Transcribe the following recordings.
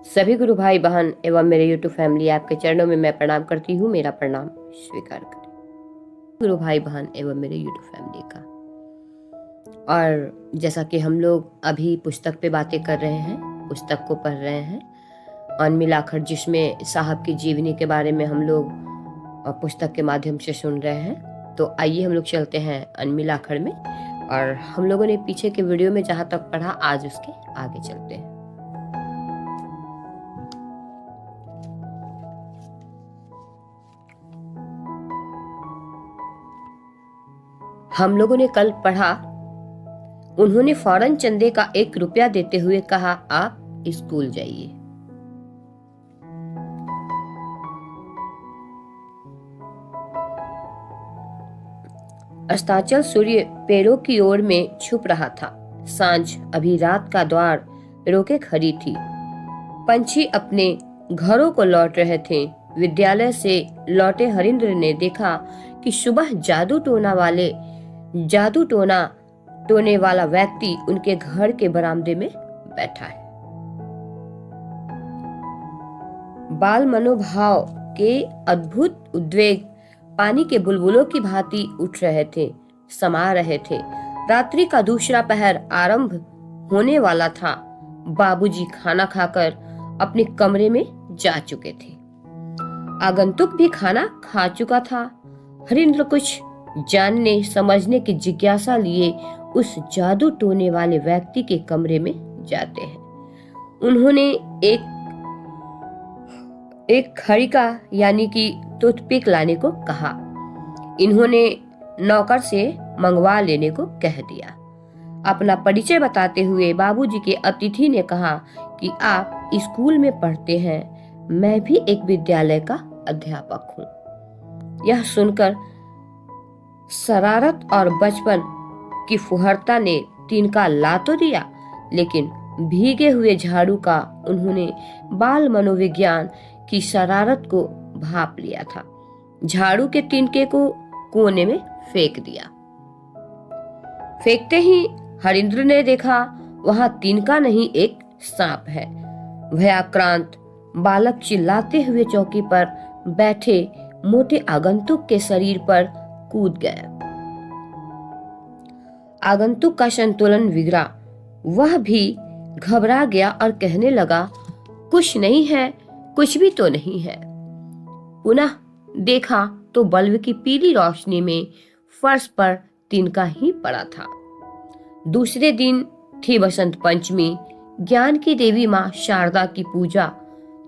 सभी गुरु भाई बहन एवं मेरे यूट्यूब फैमिली आपके चरणों में मैं प्रणाम करती हूँ। मेरा प्रणाम स्वीकार करें गुरु भाई बहन एवं मेरे यूट्यूब फैमिली का। और जैसा कि हम लोग अभी पुस्तक पे बातें कर रहे हैं, पुस्तक को पढ़ रहे हैं अनमिल आखर, जिसमें साहब की जीवनी के बारे में हम लोग पुस्तक के माध्यम से सुन रहे हैं। तो आइए हम लोग चलते हैं अनमिल आखर में, और हम लोगों ने पीछे के वीडियो में जहाँ तक पढ़ा आज उसके आगे चलते हैं। हम लोगों ने कल पढ़ा, उन्होंने फौरन चंदे का 1 रुपया देते हुए कहा, आप स्कूल जाइए। अस्ताचल सूर्य पेड़ों की ओर में छुप रहा था। सांझ अभी रात का द्वार रोके खड़ी थी। पंछी अपने घरों को लौट रहे थे। विद्यालय से लौटे हरिंद्र ने देखा कि सुबह जादू टोने वाला व्यक्ति उनके घर के बरामदे में बैठा है। बाल मनोभाव के अद्भुत उद्वेग पानी के बुलबुलों की भांति उठ रहे थे, समा रहे थे। रात्रि का दूसरा पहर आरंभ होने वाला था। बाबूजी खाना खाकर अपने कमरे में जा चुके थे। आगंतुक भी खाना खा चुका था। हरिंद्र कुछ जानने समझने की जिज्ञासा लिए उस जादू टोने वाले व्यक्ति के कमरे में जाते हैं। उन्होंने एक खड़िका यानी कि टूथपिक लाने को कहा। इन्होंने नौकर से मंगवा लेने को कह दिया। अपना परिचय बताते हुए बाबूजी के अतिथि ने कहा कि आप स्कूल में पढ़ते हैं, मैं भी एक विद्यालय का अध्यापक हूँ। यह सुनकर शरारत और बचपन की फुहरता ने तिनका ला तो दिया, लेकिन भीगे हुए झाड़ू का उन्होंने बाल मनोविज्ञान की शरारत को भाप लिया था। झाड़ू के तिनके को कोने में फेंक दिया। फेंकते ही हरिंद्र ने देखा वहां तिनका नहीं, एक सांप है। भयाक्रांत बालक चिल्लाते हुए चौकी पर बैठे मोटे आगंतुक के शरीर पर कूद गया। आगंतुक का संतुलन बिगड़ा। वह भी घबरा गया और कहने लगा, कुछ नहीं है, कुछ भी तो नहीं है। पुनः देखा तो बल्ब की पीली रोशनी में फर्श पर तिनका ही पड़ा था। दूसरे दिन थी बसंत पंचमी। ज्ञान की देवी माँ शारदा की पूजा।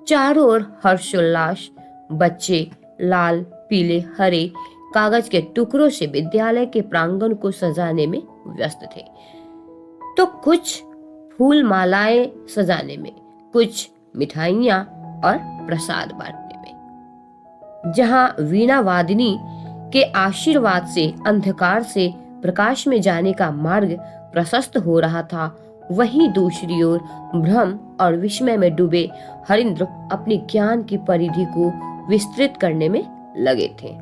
चारों ओर हर्षोल्लास। बच्चे लाल पीले हरे कागज के टुकड़ों से विद्यालय के प्रांगण को सजाने में व्यस्त थे, तो कुछ फूल मालाएं सजाने में, कुछ मिठाइयां और प्रसाद बांटने में। जहां वीणा वादिनी के आशीर्वाद से अंधकार से प्रकाश में जाने का मार्ग प्रशस्त हो रहा था, वहीं दूसरी ओर भ्रम और विस्मय में डूबे हरिंद्र अपनी ज्ञान की परिधि को विस्तृत करने में लगे थे।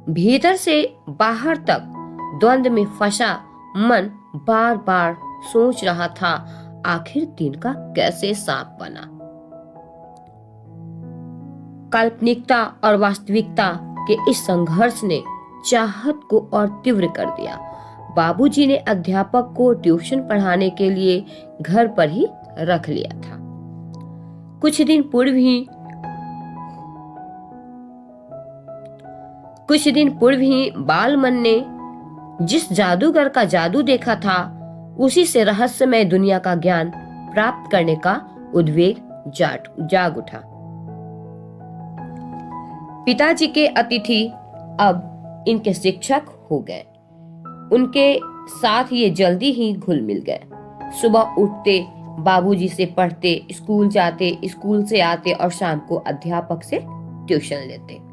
भीतर से बाहर तक द्वंद्व में फंसा मन बार बार सोच रहा था, आखिर तिनका कैसे सांप बना। काल्पनिकता और वास्तविकता के इस संघर्ष ने चाहत को और तीव्र कर दिया। बाबूजी ने अध्यापक को ट्यूशन पढ़ाने के लिए घर पर ही रख लिया था। कुछ दिन पूर्व ही बालमन ने जिस जादूगर का जादू देखा था, उसी से रहस्यमय दुनिया का ज्ञान प्राप्त करने का उद्वेग जाग उठा। पिताजी के अतिथि अब इनके शिक्षक हो गए। उनके साथ ये जल्दी ही घुल मिल गए। सुबह उठते, बाबूजी से पढ़ते, स्कूल जाते, स्कूल से आते और शाम को अध्यापक से ट्यूशन लेते।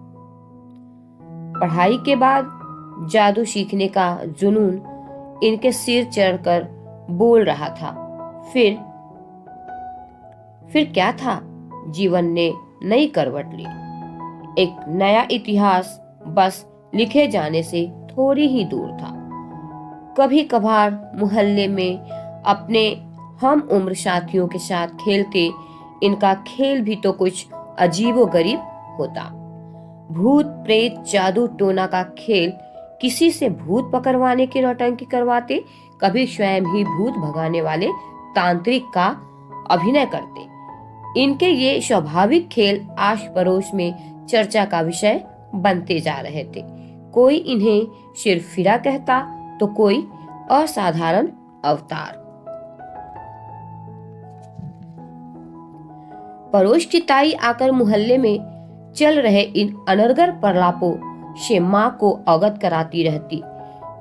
पढ़ाई के बाद जादू सीखने का जुनून इनके सिर चढ़कर बोल रहा था। फिर क्या था? जीवन ने नई करवट ली। एक नया इतिहास बस लिखे जाने से थोड़ी ही दूर था। कभी कभार मोहल्ले में अपने हम उम्र साथियों के साथ खेलते इनका खेल भी तो कुछ अजीबोगरीब होता। भूत प्रेत जादू टोना का खेल किसी से भूत पकड़वाने की नौटंकी करवाते, कभी स्वयं ही भूत भगाने वाले तांत्रिक का अभिनय करते। इनके ये स्वाभाविक खेल आस पड़ोस में चर्चा का विषय बनते जा रहे थे। कोई इन्हें शिरफिरा कहता तो कोई असाधारण अवतार। पड़ोस की ताई आकर मोहल्ले में चल रहे इन अनर्गल प्रलापों से माँ को अवगत कराती रहती।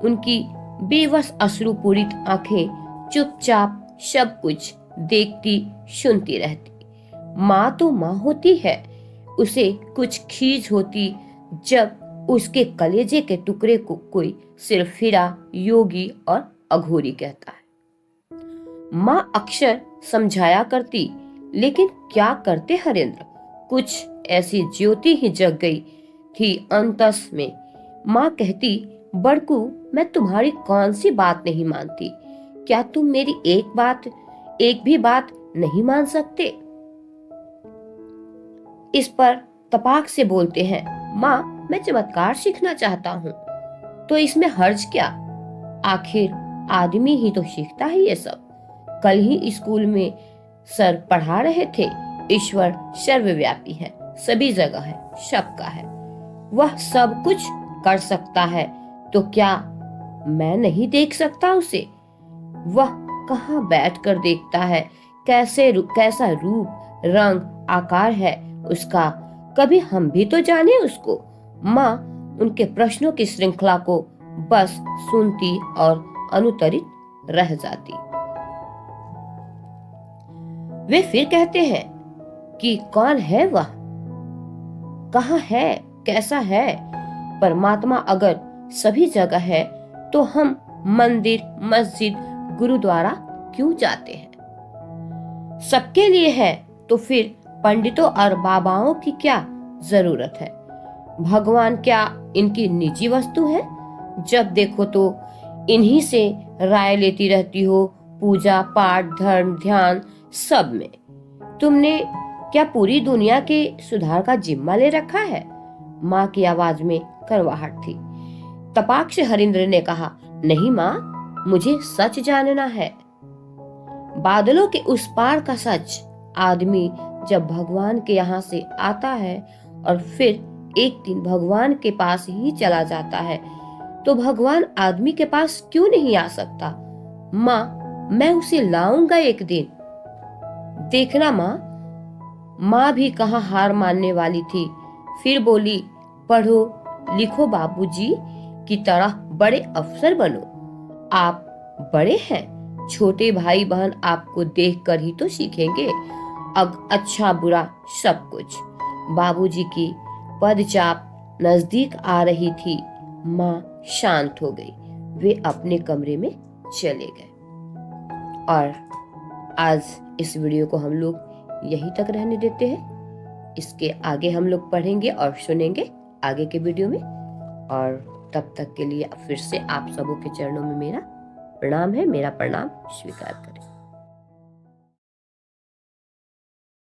उनकी बेवस अश्रुपूरित आंखें चुपचाप सब कुछ देखती सुनती रहती। माँ तो माँ होती है, उसे कुछ खीज होती जब उसके कलेजे के टुकड़े को कोई सिरफिरा, योगी और अघोरी कहता है। माँ अक्सर समझाया करती, लेकिन क्या करते हरेंद्र, कुछ ऐसी ज्योति ही जग गई थी अंतस में। माँ कहती, बड़कू मैं तुम्हारी कौन सी बात नहीं मानती, क्या तुम मेरी एक भी बात नहीं मान सकते? इस पर तपाक से बोलते हैं, माँ मैं चमत्कार सीखना चाहता हूँ, तो इसमें हर्ज क्या? आखिर आदमी ही तो सीखता है ये सब। कल ही स्कूल में सर पढ़ा रहे थे, ईश्वर सर्वव्यापी है, सभी जगह है, सबका है, वह सब कुछ कर सकता है, तो क्या मैं नहीं देख सकता उसे? वह कहाँ बैठ कर देखता है, कैसा रूप रंग आकार है उसका, कभी हम भी तो जाने उसको। माँ उनके प्रश्नों की श्रृंखला को बस सुनती और अनुत्तरित रह जाती। वे फिर कहते हैं कि कौन है वह, कहाँ है, कैसा है? परमात्मा अगर सभी जगह है तो हम मंदिर, मस्जिद, गुरुद्वारा क्यों जाते हैं? सबके लिए है तो फिर पंडितों और बाबाओं की क्या जरूरत है? भगवान क्या इनकी निजी वस्तु है? जब देखो तो इन्हीं से राय लेती रहती हो, पूजा पाठ, धर्म, ध्यान सब में। तुमने क्या पूरी दुनिया के सुधार का जिम्मा ले रखा है? माँ की आवाज में कड़वाहट थी। तपाक से हरिंद्र ने कहा, नहीं माँ, मुझे सच जानना है, बादलों के उस पार का सच। आदमी जब भगवान के यहाँ से आता है और फिर एक दिन भगवान के पास ही चला जाता है, तो भगवान आदमी के पास क्यों नहीं आ सकता? माँ मैं उसे लाऊंगा एक दिन, देखना माँ। माँ भी कहाँ हार मानने वाली थी, फिर बोली, पढ़ो लिखो बाबूजी की तरह बड़े अफसर बनो। आप बड़े हैं, छोटे भाई बहन आपको देखकर ही तो सीखेंगे, अब अच्छा बुरा सब कुछ। बाबूजी की पदचाप नजदीक आ रही थी। माँ शांत हो गई, वे अपने कमरे में चले गए। और आज इस वीडियो को हम लोग यहीं तक रहने देते हैं। इसके आगे हम लोग पढ़ेंगे और सुनेंगे आगे के वीडियो में। और तब तक के लिए फिर से आप सबों के चरणों में मेरा प्रणाम है, मेरा प्रणाम स्वीकार करें।